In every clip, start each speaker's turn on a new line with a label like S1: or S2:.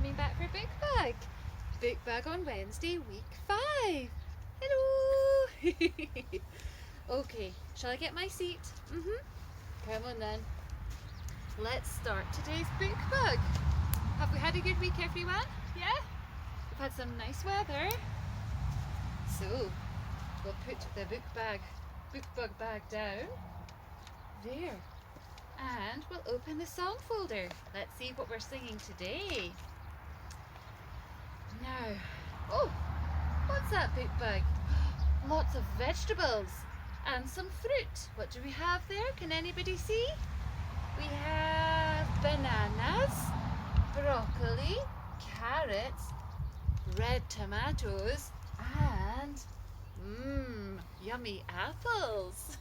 S1: coming back for Bookbug. Bookbug on Wednesday, week 5. Hello! Okay, shall I get my seat? Come on then. Let's start today's Bookbug. Have we had a good week, everyone? Yeah? We've had some nice weather. So, we'll put the Bookbug bag down. There. And we'll open the song folder. Let's see what we're singing today. Now, oh, what's that, Bookbug? Lots of vegetables and some fruit. What do we have there? Can anybody see? We have bananas, broccoli, carrots, red tomatoes, and yummy apples.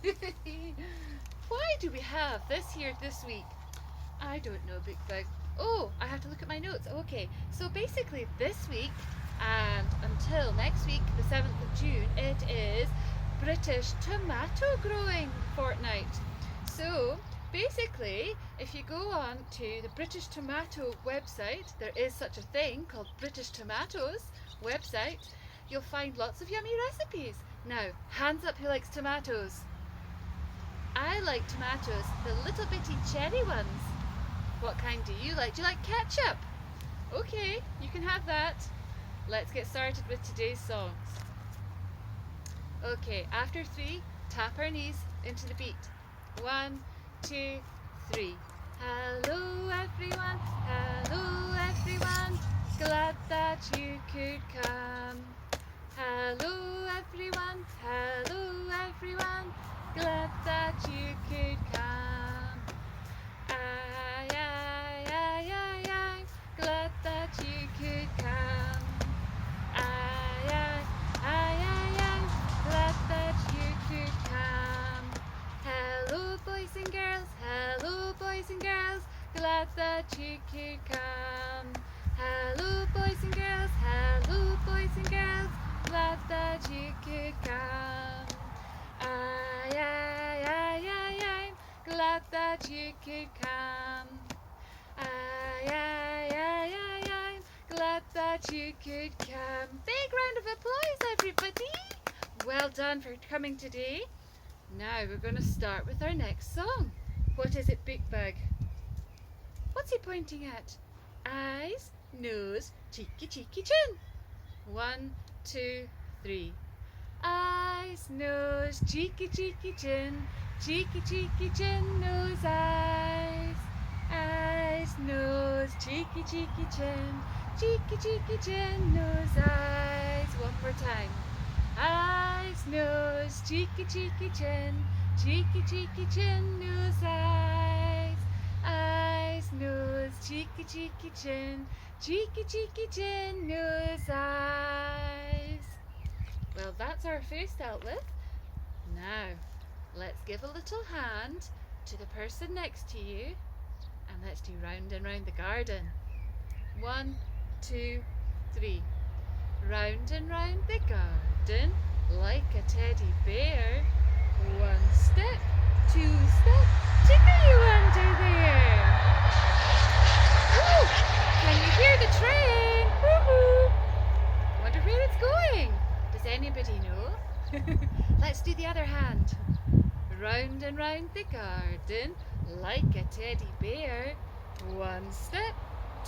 S1: Why do we have this here this week? I don't know, Bookbug. Oh, I have to look at my notes. Okay, so basically this week and until next week, the 7th of June, it is British tomato growing fortnight. So basically, if you go on to the British Tomato website, there is such a thing called British Tomatoes website, you'll find lots of yummy recipes. Now, hands up who likes tomatoes. I like tomatoes, the little bitty cherry ones. What kind do you like? Do you like ketchup? Okay, you can have that. Let's get started with today's songs. Okay, after 3, tap our knees into the beat. 1, 2, 3. Hello everyone, glad that you could come. Hello everyone, glad that you could come. I, glad that you could come. I, glad that you could come. Hello boys and girls, glad that you could come. Hello boys and girls, glad that you could come. I, glad that you could come. I, glad that you could come. Big round of applause, everybody. Well done for coming today. Now we're going to start with our next song. What is it, Bookbug? What's he pointing at? Eyes, nose, cheeky, cheeky, chin. 1, 2, 3. Eyes, nose, cheeky, cheeky, chin. Cheeky, cheeky, chin, nose, eyes. Eyes, nose, cheeky, cheeky, chin. Cheeky, cheeky, chin, nose, eyes. One more time. Eyes, nose, cheeky, cheeky, chin. Cheeky, cheeky, chin, nose, eyes. Eyes, nose, cheeky, cheeky, chin. Cheeky, cheeky, chin, nose, eyes. Well, that's our first outlet. Now, let's give a little hand to the person next to you and let's do round and round the garden. 1, 2, 3. Round and round the garden like a teddy bear. 1 step, 2 step, tickle you under there. Woo! Can you hear the train? Woohoo! Wonder where it's going. Does anybody know? Let's do the other hand. Round and round the garden like a teddy bear. 1 step,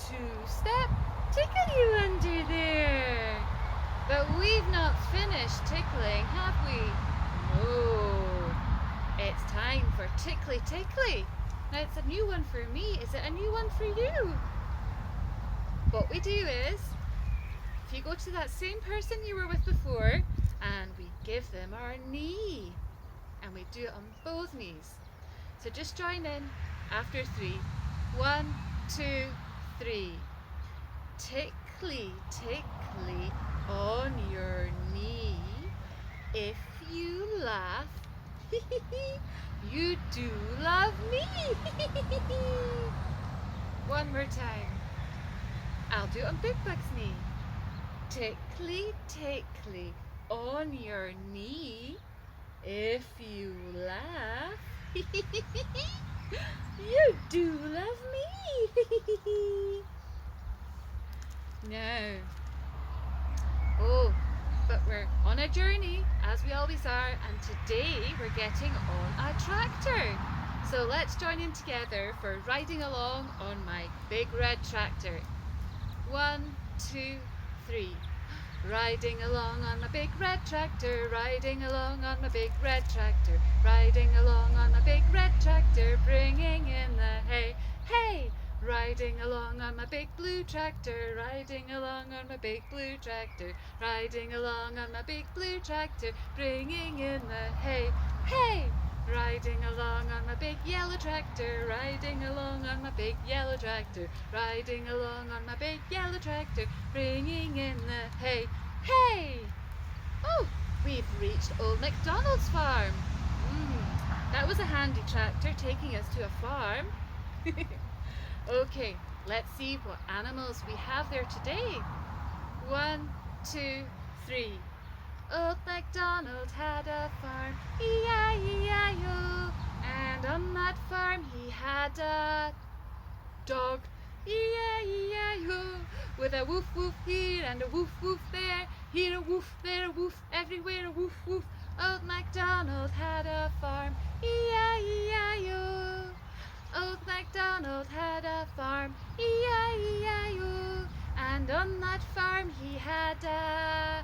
S1: 2 step, tickle you under there. But we've not finished tickling, have we? No. It's time for tickly tickly. Now it's a new one for me. Is it a new one for you? What we do is, if you go to that same person you were with before, and we give them our knee. And we do it on both knees. So just join in after 3. 1, 2, 3. Tickly, tickly on your knee. If you laugh, you do love me. One more time. I'll do it on Bookbug's knee. Tickly, tickly on your knee. If you laugh, you do love me. No. Oh, but we're on a journey, as we always are, and today we're getting on a tractor. So let's join in together for riding along on my big red tractor. 1, 2, 3. Riding along on my big red tractor, riding along on my big red tractor, riding along on my big red tractor, bringing in the hay, hay! Riding along on my big blue tractor, riding along on my big blue tractor, riding along on my big blue tractor, bringing in the hay, hay! Riding along on my big yellow tractor, riding along on my big yellow tractor, riding along on my big yellow tractor, bringing in the hay, hay! Oh, we've reached Old MacDonald's farm. That was a handy tractor taking us to a farm. Okay, let's see what animals we have there today. 1, 2, 3. Old MacDonald had a farm, E-I-E-I-O, and on that farm he had a dog, E-I-E-I-O, with a woof woof here and a woof woof there, here a woof, there a woof, everywhere a woof woof. Old MacDonald had a farm, E-I-E-I-O. Old MacDonald had a farm, E-I-E-I-O, and on that farm he had a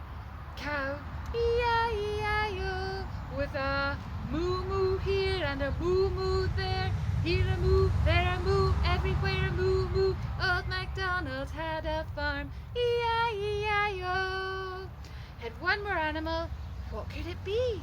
S1: cow, E-I-E-I-O, with a moo moo here and a moo moo there, here a moo, there a moo, everywhere a moo moo. Old MacDonald had a farm, E-I-E-I-O. Had one more animal, what could it be?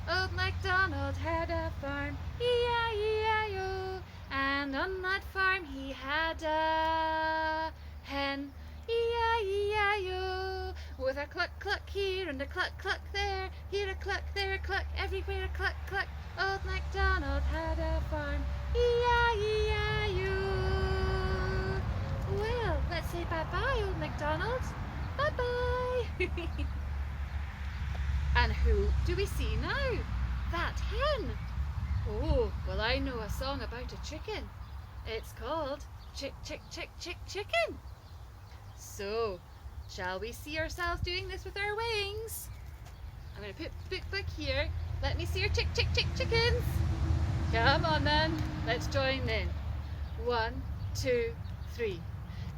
S1: Old MacDonald had a farm, E-I-E-I-O, and on that farm he had a hen, E-I-E-I-O, with a cluck cluck here and a cluck cluck there, here a cluck, there a cluck, everywhere a cluck cluck. Old MacDonald had a farm, E-I-E-I-O. Well, let's say bye-bye, Old MacDonald. Bye-bye. And who do we see now? That hen. Oh, well, I know a song about a chicken. It's called Chick, Chick, Chick, Chick, Chicken. So, shall we see ourselves doing this with our wings? I'm going to put Bookbug here. Let me see your chick, chick, chick, chickens. Come on then, let's join in. 1, 2, 3.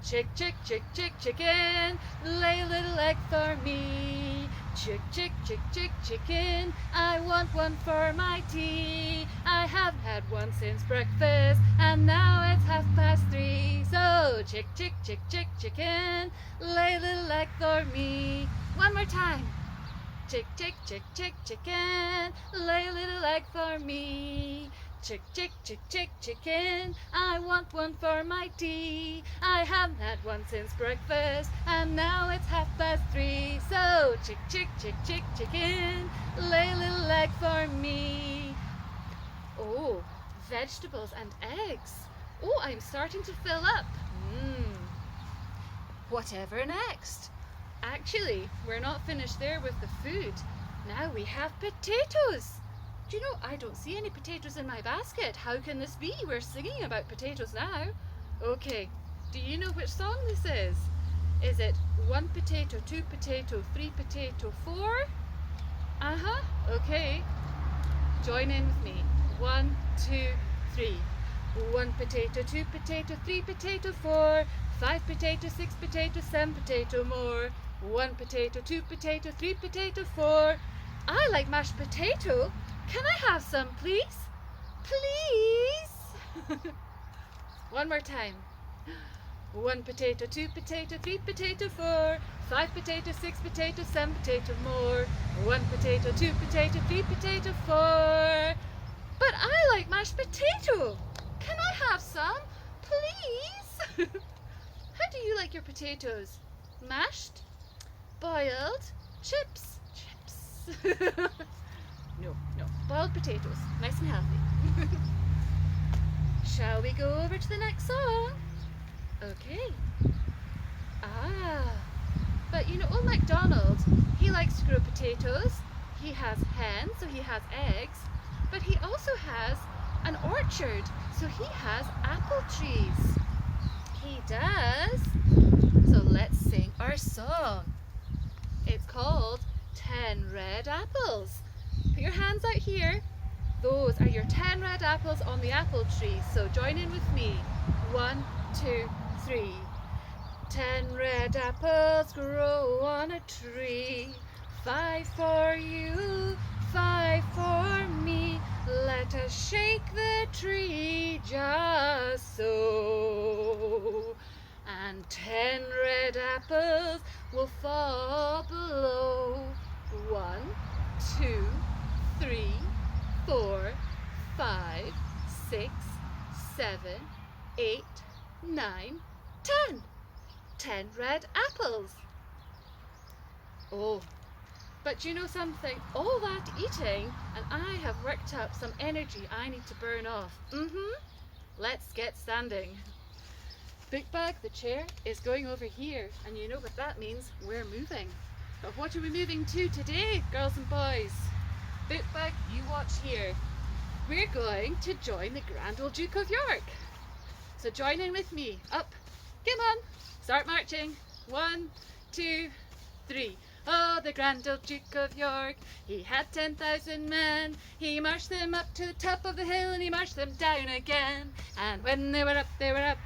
S1: Chick, chick, chick, chick, chicken, lay a little egg for me. Chick, chick, chick, chick, chicken, I want one for my tea. I haven't had one since breakfast, and now it's 3:30. So, chick, chick, chick, chick, chicken, lay a little egg for me. One more time. Chick, chick, chick, chick, chicken, lay a little egg for me. Chick, chick, chick, chick, chicken, I want one for my tea. I haven't had one since breakfast, and now it's 3:30. So, chick, chick, chick, chick, chicken, lay a little egg for me. Oh, vegetables and eggs. Oh, I'm starting to fill up. Whatever next? Actually, we're not finished there with the food. Now we have potatoes. Do you know, I don't see any potatoes in my basket. How can this be? We're singing about potatoes now. Okay, do you know which song this is? Is it 1 potato, 2 potato, 3 potato, 4? Okay. Join in with me. 1, 2, 3. 1 potato, 2 potato, 3 potato, 4. 5 potato, 6 potato, 7 potato more. 1 potato, 2 potato, 3 potato, 4. I like mashed potato. Can I have some, please? Please? One more time. 1 potato, 2 potato, 3 potato, 4. 5 potato, 6 potato, 7 potato more. 1 potato, 2 potato, 3 potato, 4. But I like mashed potato. Can I have some, please? How do you like your potatoes? Mashed? Boiled? Chips? No. Boiled potatoes. Nice and healthy. Shall we go over to the next song? Okay. But you know, Old MacDonald, he likes to grow potatoes. He has hens, so he has eggs. But he also has an orchard, so he has apple trees. He does. So let's sing our song. It's called 10 Red Apples. Put your hands out here. Those are your 10 red apples on the apple tree. So join in with me. 1, 2, 3. 10 red apples grow on a tree. 5 for you, 5 for me. Let us shake the tree just so. And 10 red apples will fall below. 1, 2, 3, 4, 5, 6, 7, 8, 9, 10. 10 red apples. Oh, but you know something? All that eating and I have worked up some energy I need to burn off. Let's get standing. Bookbug, the chair, is going over here, and you know what that means. We're moving. But what are we moving to today, girls and boys? Bookbug, you watch here. We're going to join the Grand Old Duke of York. So join in with me. Up. Come on. Start marching. 1, 2, 3. Oh, the Grand Old Duke of York, he had 10,000 men. He marched them up to the top of the hill and he marched them down again. And when they were up, they were up.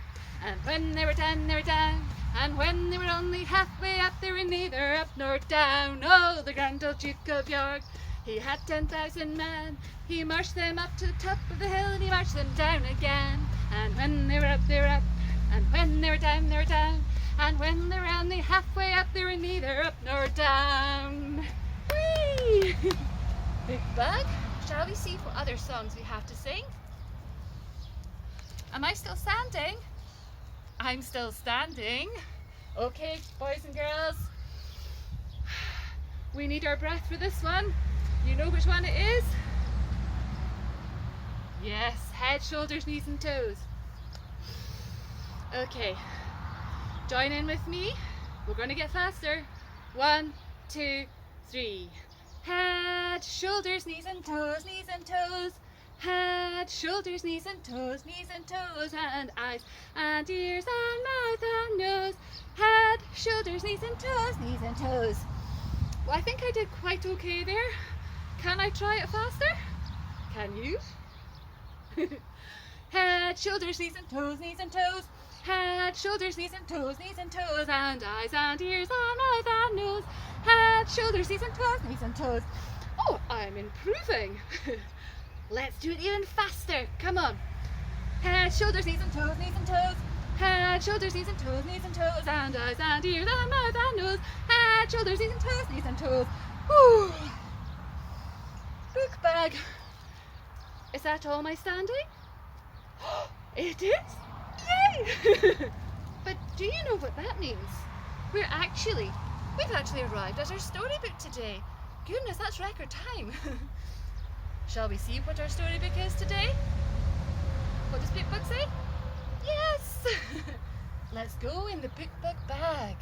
S1: And when they were down, they were down. And when they were only halfway up, they were neither up nor down. Oh, the Grand Old Duke of York, he had 10,000 men. He marched them up to the top of the hill and he marched them down again. And when they were up, they were up. And when they were down, they were down. And when they were only halfway up, they were neither up nor down. Whee! Bookbug, shall we see what other songs we have to sing? Am I still standing? I'm still standing. Okay, boys and girls. We need our breath for this one. You know which one it is? Yes, head, shoulders, knees and toes. Okay, join in with me. We're going to get faster. 1, 2, 3. Head, shoulders, knees and toes, knees and toes. Head, shoulders, knees and toes, knees and toes, and eyes and ears and mouth and nose. Head, shoulders, knees and toes, knees and toes. Well, I think I did quite okay there. Can I try it faster? Can you? Head, shoulders, knees and toes, knees and toes. Head, shoulders, knees and toes, and eyes and ears and mouth and nose. Head, shoulders, knees and toes. Oh, I'm improving. Let's do it even faster. Come on. Head, shoulders, knees and toes, Head, shoulders, knees and toes, and eyes and ears and mouth and nose. Head, shoulders, knees and toes. Whew. Bookbug. Is that all my standing? It is? Yay! But do you know what that means? We've actually arrived at our storybook today. Goodness, that's record time. Shall we see what our storybook is today? What does Bookbug say? Yes! Let's go in the Bookbug bag.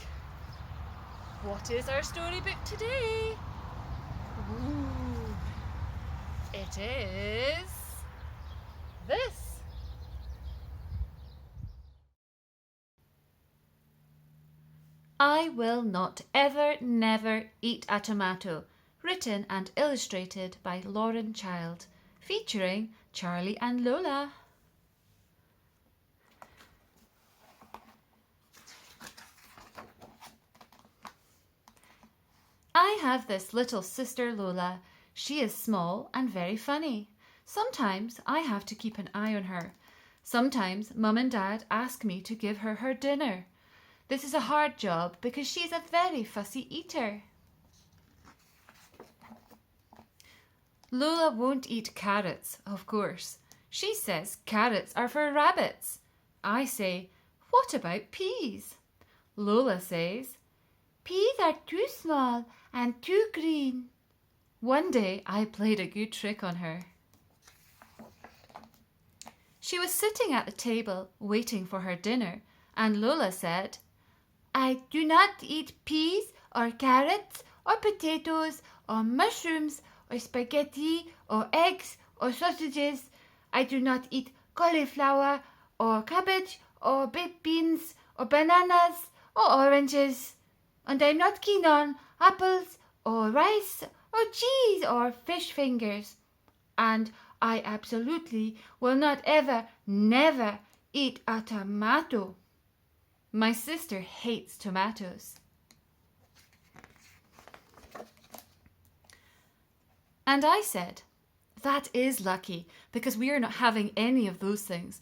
S1: What is our storybook today? Ooh, it is this. I Will Not Ever Never Eat a Tomato, written and illustrated by Lauren Child, featuring Charlie and Lola. I have this little sister Lola. She is small and very funny. Sometimes I have to keep an eye on her. Sometimes Mum and Dad ask me to give her her dinner. This is a hard job because she's a very fussy eater. Lola won't eat carrots, of course. She says carrots are for rabbits. I say, what about peas? Lola says, peas are too small and too green. One day I played a good trick on her. She was sitting at the table waiting for her dinner, and Lola said, I do not eat peas or carrots or potatoes or mushrooms or spaghetti or eggs or sausages. I do not eat cauliflower or cabbage or baked beans or bananas or oranges. And I'm not keen on apples or rice or cheese or fish fingers. And I absolutely will not ever, never eat a tomato. My sister hates tomatoes. And I said, that is lucky, because we are not having any of those things.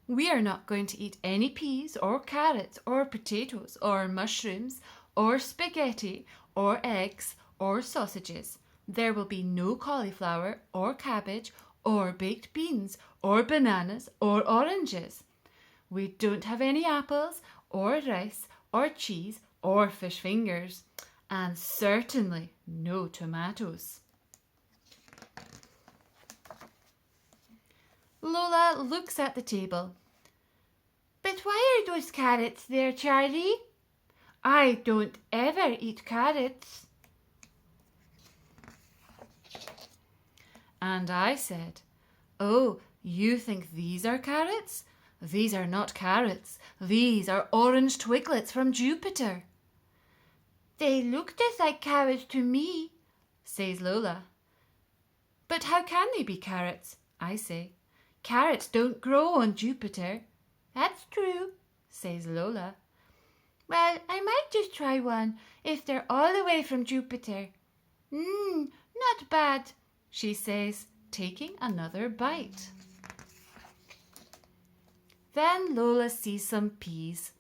S1: We are not going to eat any peas or carrots or potatoes or mushrooms or spaghetti or eggs or sausages. There will be no cauliflower or cabbage or baked beans or bananas or oranges. We don't have any apples or rice or cheese or fish fingers, and certainly no tomatoes. Lola looks at the table. But why are those carrots there, Charlie? I don't ever eat carrots. And I said, oh, you think these are carrots? These are not carrots. These are orange twiglets from Jupiter. They look just like carrots to me, says Lola. But how can they be carrots? I say. Carrots don't grow on Jupiter. That's true, says Lola. Well, I might just try one if they're all the way from Jupiter. Not bad, she says, taking another bite. Then Lola sees some peas.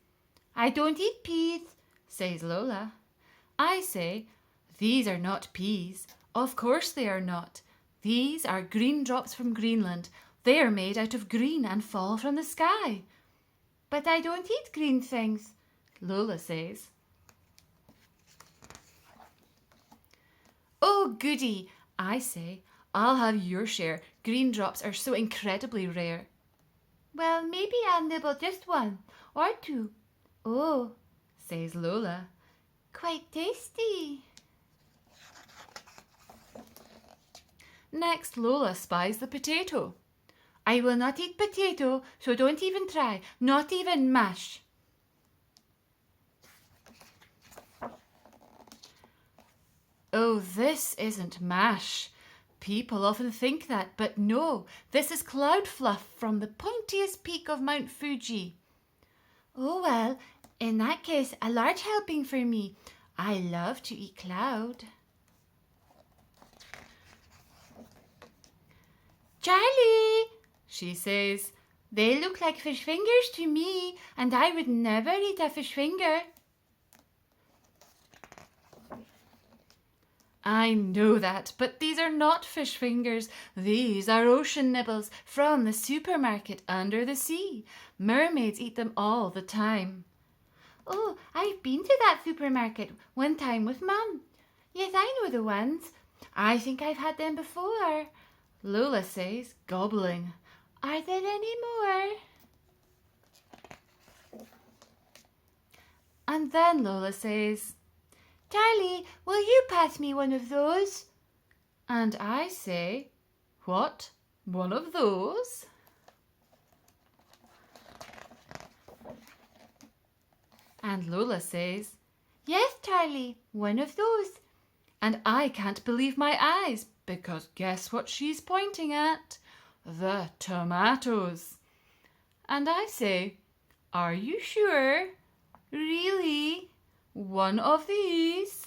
S1: I don't eat peas, says Lola. I say, these are not peas. Of course they are not. These are green drops from Greenland. They are made out of green and fall from the sky. But I don't eat green things, Lola says. Oh, goody, I say. I'll have your share. Green drops are so incredibly rare. Well, maybe I'll nibble just one or two. Oh, says Lola. Quite tasty. Next, Lola spies the potato. I will not eat potato, so don't even try, not even mash. Oh, this isn't mash. People often think that, but no, this is cloud fluff from the pointiest peak of Mount Fuji. Oh well, in that case, a large helping for me. I love to eat cloud. Charlie, she says, they look like fish fingers to me, and I would never eat a fish finger. I know that, but these are not fish fingers. These are ocean nibbles from the supermarket under the sea. Mermaids eat them all the time. Oh, I've been to that supermarket one time with Mum. Yes, I know the ones. I think I've had them before, Lola says, gobbling. Are there any more? And then Lola says, Charlie, will you pass me one of those? And I say, what? One of those? And Lola says, yes, Charlie, one of those. And I can't believe my eyes, because guess what she's pointing at? The tomatoes. And I say, are you sure? Really? One of these?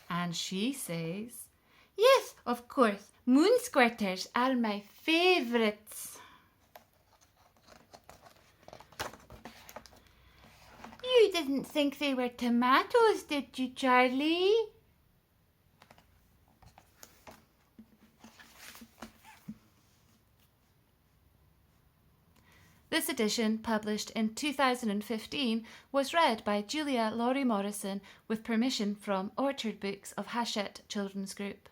S1: And she says, yes, of course, moon squirters are my favourites. You didn't think they were tomatoes, did you, Charlie? This edition, published in 2015, was read by Julia Laurie Morrison with permission from Orchard Books of Hachette Children's Group.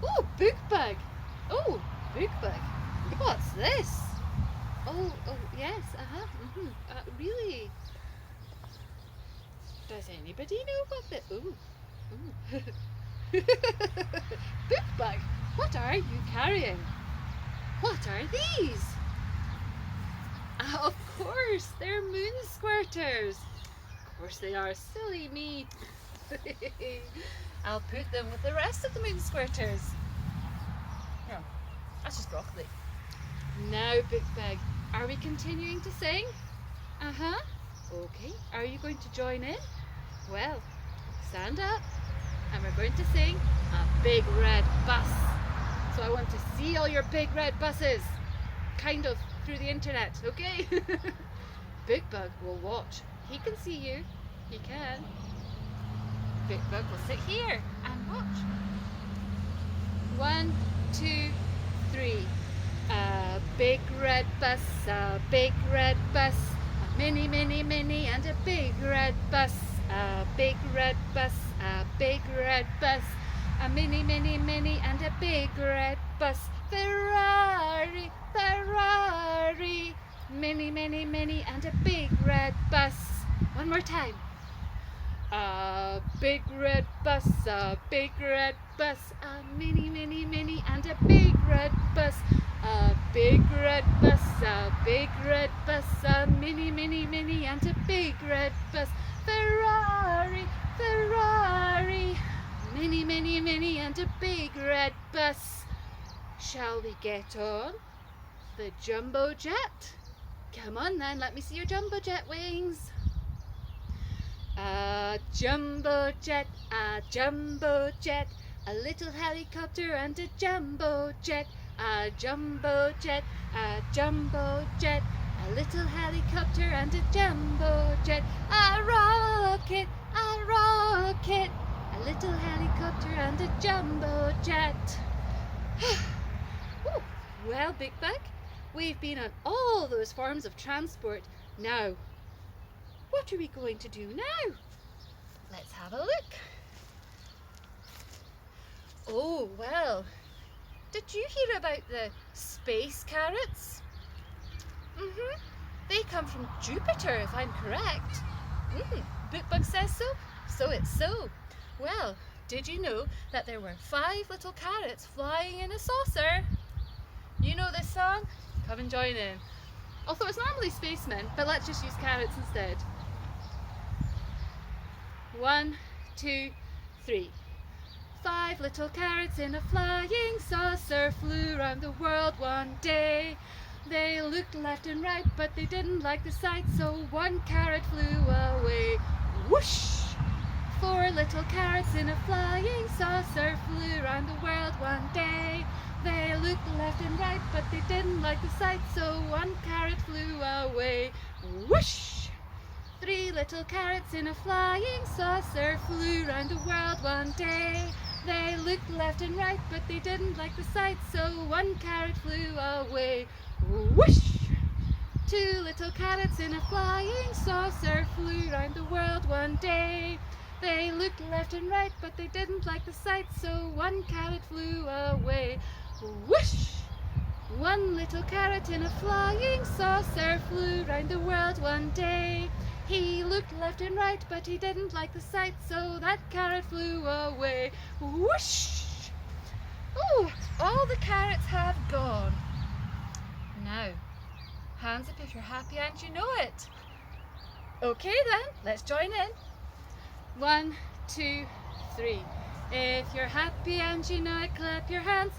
S1: Oh, Bookbug! Oh, Bookbug! What's this? Oh, yes, really? Does anybody know what the... Bookbug, what are you carrying? What are these? Of course, they're moon squirters. Of course they are, silly me. I'll put them with the rest of the moon squirters. No, that's just broccoli. Now, Bookbug, are we continuing to sing? Uh-huh. Okay, are you going to join in? Well, stand up and we're going to sing a big red bus. So I want to see all your big red buses, kind of through the internet, okay? Bookbug will watch. He can see you. He can. Bookbug will sit here and watch. 1, 2, 3. A big red bus, a big red bus, a mini, mini, mini, and a big red bus. A big red bus, a big red bus, a mini, mini, mini, and a big red bus. Ferrari, Ferrari, mini, mini, mini, and a big red bus. One more time. A big red bus, a big red bus, a mini, mini, mini, and a big red bus. A big red bus, a big red bus, a mini, mini, mini, and a big red bus. Ferrari, Ferrari, mini, mini, mini, and a big red bus. Shall we get on the jumbo jet? Come on then, let me see your jumbo jet wings. A jumbo jet, a jumbo jet, a little helicopter and a jumbo jet. A jumbo jet, a jumbo jet, a little helicopter and a jumbo jet. A rocket, a little helicopter and a jumbo jet. Ooh, well, Bookbug, we've been on all those forms of transport. Now, what are we going to do now? Let's have a look. Oh, well, did you hear about the space carrots? They come from Jupiter, if I'm correct. Bookbug says so, so it's so. Well, did you know that there were 5 little carrots flying in a saucer? You know this song? Come and join in. Although it's normally spacemen, but let's just use carrots instead. 1, 2, 3. 5 little carrots in a flying saucer flew around the world one day. They looked left and right, but they didn't like the sight, so one carrot flew away. Whoosh! 4 little carrots in a flying saucer flew around the world one day. They looked left and right, but they didn't like the sight, so one carrot flew away. Whoosh! 3 little carrots in a flying saucer flew around the world one day. They looked left and right, but they didn't like the sight, so one carrot flew away. Whoosh! 2 little carrots in a flying saucer flew around the world one day. They looked left and right, but they didn't like the sight, so one carrot flew away. Whoosh! 1 little carrot in a flying saucer flew around the world one day. He looked left and right, but he didn't like the sight, so that carrot flew away. Whoosh! Oh, all the carrots have gone. Now, hands up if you're happy and you know it. Okay then, let's join in. 1, 2, 3. If you're happy and you know it, clap your hands.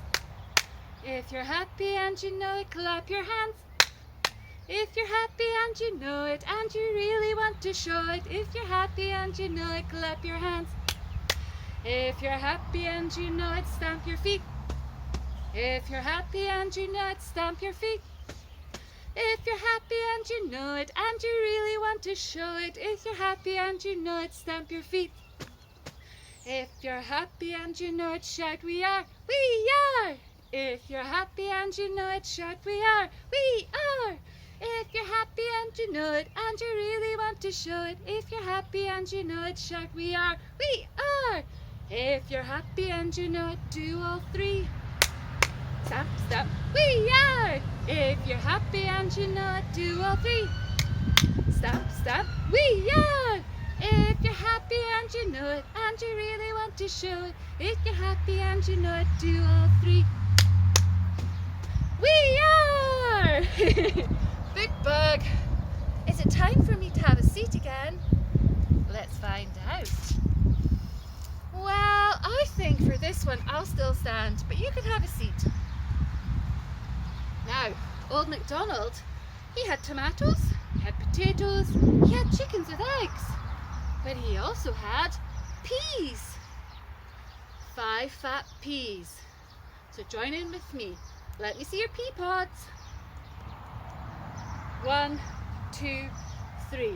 S1: If you're happy and you know it, clap your hands. If you're happy and you know it, and you really want to show it. If you're happy and you know it, clap your hands. If you're happy and you know it, stamp your feet. If you're happy and you know it, stamp your feet. If you're happy and you know it, and you really want to show it. If you're happy and you know it, stamp your feet. If you're happy and you know it, shout, we are, we are. If you're happy and you know it, shout, we are, we are. If you're happy and you know it, and you really want to show it. If you're happy and you know it, shout, we are, we are. If you're happy and you know it, do all 3. Stamp, stamp, we are. If you're happy and you know it, do all 3. Stamp, stamp, we are. If you're happy and you know it, and you really want to show it. If you're happy and you know it, do all 3. We are! Bookbug, is it time for me to have a seat again? Let's find out. Well, I think for this one I'll still stand, but you can have a seat. Now, old MacDonald, he had tomatoes, he had potatoes, he had chickens with eggs, but he also had peas. 5 fat peas. So join in with me. Let me see your pea pods. 1, 2, 3.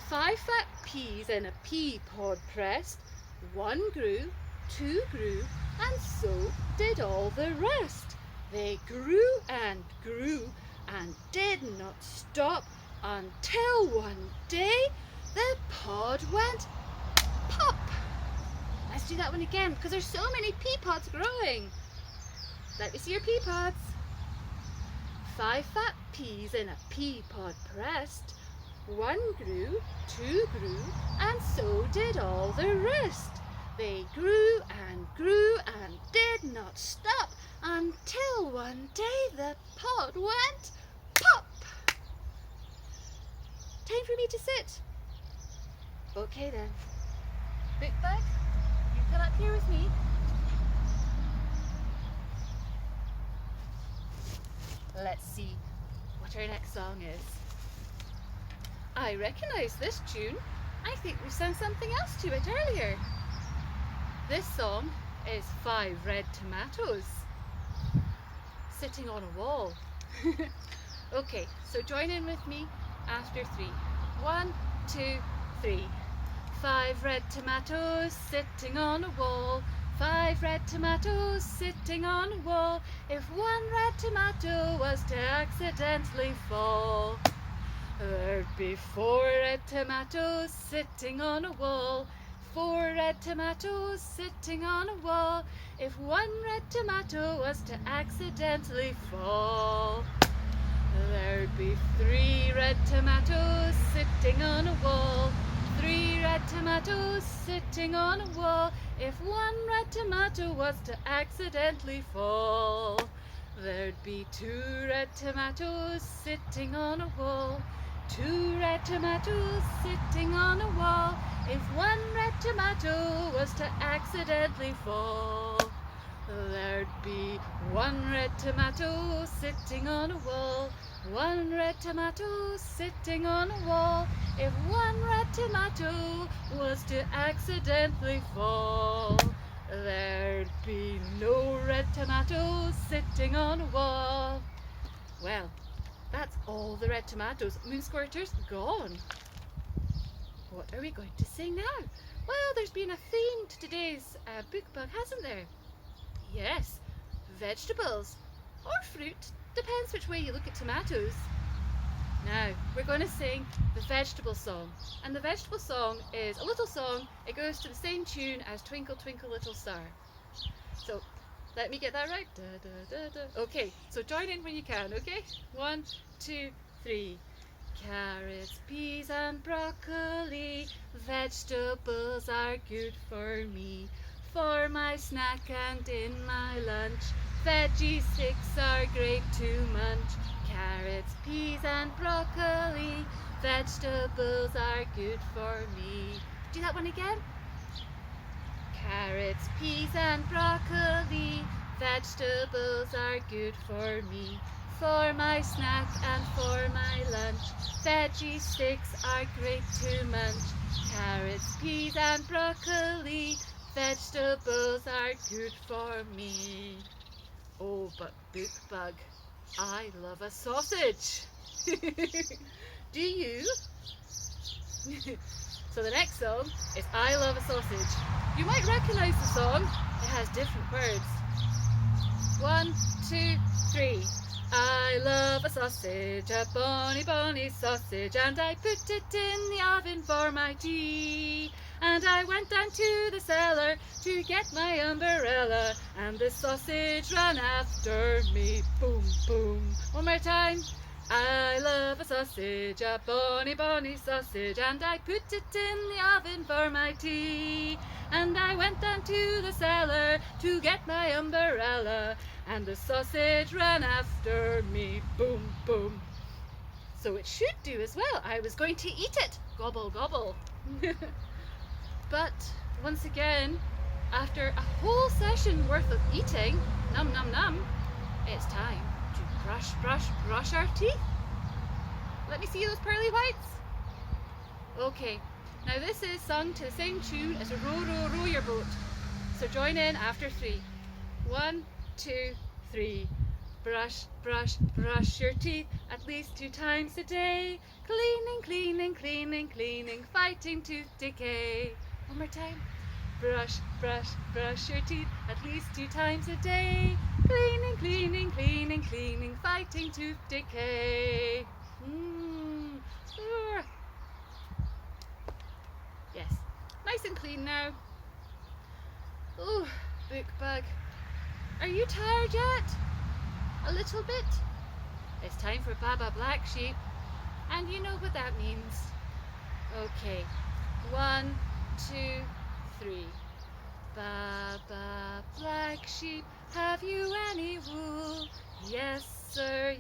S1: 5 fat peas in a pea pod pressed. 1 grew, 2 grew, and so did all the rest. They grew and did not stop until one day the pod went pop. Let's do that one again because there's so many pea pods growing. Let me see your pea pods. 5 fat peas in a pea pod pressed. 1 grew, 2 grew, and so did all the rest. They grew and did not stop until one day the pod went pop. Time for me to sit. Okay then. Bookbug, you come up here with me. Let's see what our next song is. I recognise this tune. I think we sang something else to it earlier. This song is 5 red tomatoes sitting on a wall. Okay, so join in with me after 3. 1, 2, 3. 5 red tomatoes sitting on a wall. 5 red tomatoes sitting on a wall. If 1 red tomato was to accidentally fall, there'd be 4 red tomatoes sitting on a wall. 4 red tomatoes sitting on a wall. If 1 red tomato was to accidentally fall, there'd be 3 red tomatoes sitting on a wall. 3 red tomatoes sitting on a wall. If 1 red tomato was to accidentally fall, there'd be 2 red tomatoes sitting on a wall. 2 red tomatoes sitting on a wall. If 1 red tomato was to accidentally fall, there'd be 1 red tomato sitting on a wall. 1 red tomato sitting on a wall. If 1 red tomato was to accidentally fall, there'd be no red tomatoes sitting on a wall. Well, that's all the red tomatoes. Moon Squirters gone. What are we going to sing now? Well, there's been a theme to today's Bookbug, hasn't there? Yes, vegetables or fruit. Depends which way you look at tomatoes. Now, we're going to sing the vegetable song. And the vegetable song is a little song. It goes to the same tune as Twinkle Twinkle Little Star. So, let me get that right. Da, da, da, da. Okay, so join in when you can, okay? 1, 2, 3. Carrots, peas and broccoli, vegetables are good for me. For my snack and in my lunch, veggie sticks are great to munch. Carrots, peas and broccoli, vegetables are good for me. Do that one again. Carrots, peas and broccoli, vegetables are good for me. For my snack and for my lunch, veggie sticks are great to munch. Carrots, peas and broccoli, vegetables are good for me. Oh, but Bookbug, I love a sausage. Do you? So the next song is I Love a Sausage. You might recognise the song. It has different words. 1, 2, 3. I love a sausage, a bonny, bonny sausage, and I put it in the oven for my tea. And I went down to the cellar to get my umbrella, and the sausage ran after me. Boom, boom. One more time. I love a sausage, a bonny, bonny sausage, and I put it in the oven for my tea. And I went down to the cellar to get my umbrella, and the sausage ran after me. Boom, boom. So it should do as well. I was going to eat it. Gobble, gobble. But once again, after a whole session worth of eating, num num num, it's time to brush, brush, brush our teeth. Let me see those pearly whites. Okay, now this is sung to the same tune as a row, row, row your boat. So join in after 3. 1, 2, 3. Brush, brush, brush your teeth at least 2 times a day. Cleaning, cleaning, cleaning, cleaning, fighting tooth decay. One more time. Brush, brush, brush your teeth at least 2 times a day. Cleaning, cleaning, cleaning, cleaning, fighting tooth decay. Yes, nice and clean now. Oh, Bookbug, are you tired yet? A little bit? It's time for Baba Black Sheep, and you know what that means. Okay, 1, 2, 3. Baba Black Sheep, have you any wool? Yes sir,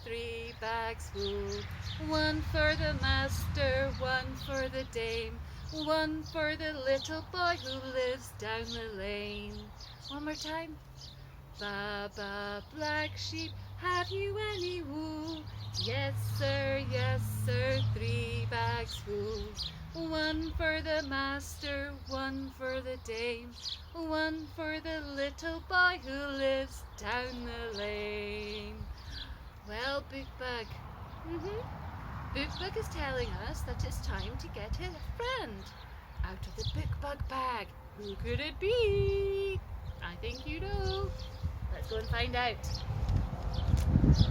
S1: 3 bags full. 1 for the master, 1 for the dame, 1 for the little boy who lives down the lane. One more time. Baba Black Sheep, have you any wool? Yes sir, 3 bags full. 1 for the master, 1 for the dame, 1 for the little boy who lives down the lane. Well, Bookbug, Bookbug is telling us that it's time to get his friend out of the Bookbug bag. Who could it be? I think you know. Let's go and find out.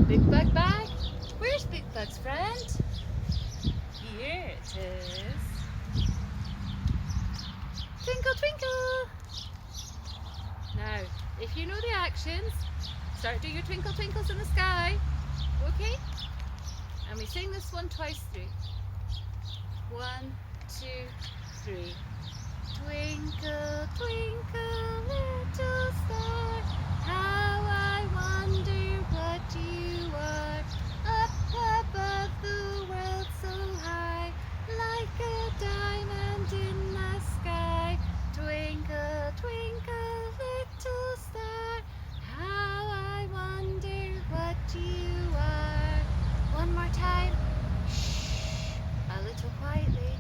S1: Bookbug bag? Where's Bookbug's friend? Here it is. Twinkle, twinkle. Now, if you know the actions, start doing your twinkle twinkles in the sky. Okay? And we sing this one twice through. 1, 2, 3. Twinkle, twinkle, little star, how I wonder what you are. Up above the world so high, like a diamond in the sky. Twinkle, twinkle, little star, how I wonder what you are. One more time. Shh, a little quietly.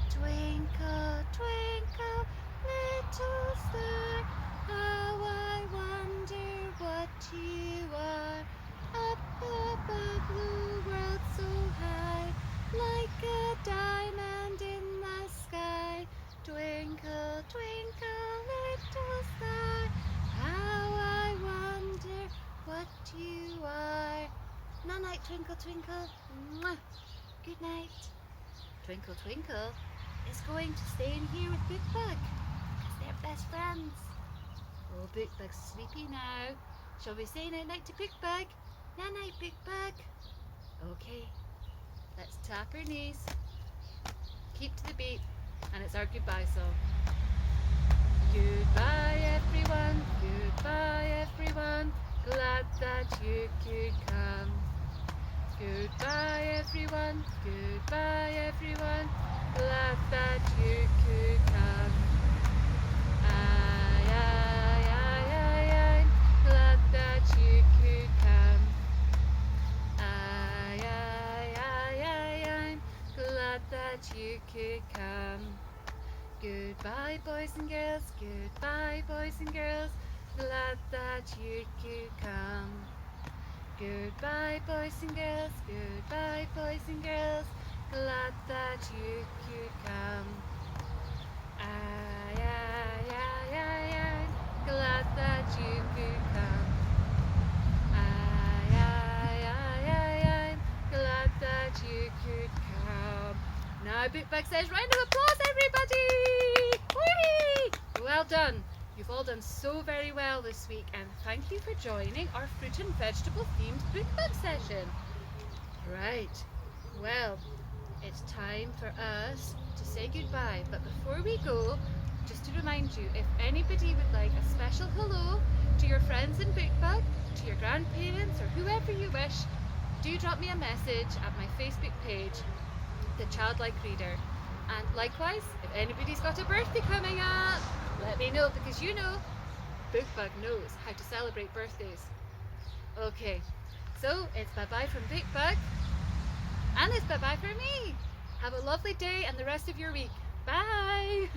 S1: Twinkle, twinkle, little star, how I wonder what you are. Up above the world so high, like a diamond in the sky. Twinkle, twinkle, little star, how I wonder what you are. Night night, twinkle, twinkle. Mwah. Good night. Twinkle, twinkle is going to stay in here with Bookbug because they're best friends. Oh, Bookbug's sleepy now. Shall we say night night to Bookbug? Night night, Bookbug. Okay, let's tap our knees. Keep to the beat, and it's our goodbye song. Goodbye everyone, goodbye everyone, glad that you could come. Goodbye everyone, goodbye everyone, glad that you could come. I'm glad that you could come. I'm glad that you could come. Goodbye boys and girls, goodbye boys and girls, glad that you could come. Goodbye boys and girls, goodbye boys and girls, glad that you could come. I'm glad that you could come. I'm glad that you could come. Now Bookbug says, round of applause everybody! Whee! Well done. You've all done so very well this week, and thank you for joining our fruit and vegetable themed Bookbug session. Right, well, it's time for us to say goodbye, but before we go, just to remind you, if anybody would like a special hello to your friends in Bookbug, to your grandparents or whoever you wish, do drop me a message at my Facebook page, The Childlike Reader. And likewise, if anybody's got a birthday coming up, let me know, because you know, Bookbug knows how to celebrate birthdays. Okay, so it's bye-bye from Bookbug, and it's bye-bye for me. Have a lovely day and the rest of your week. Bye!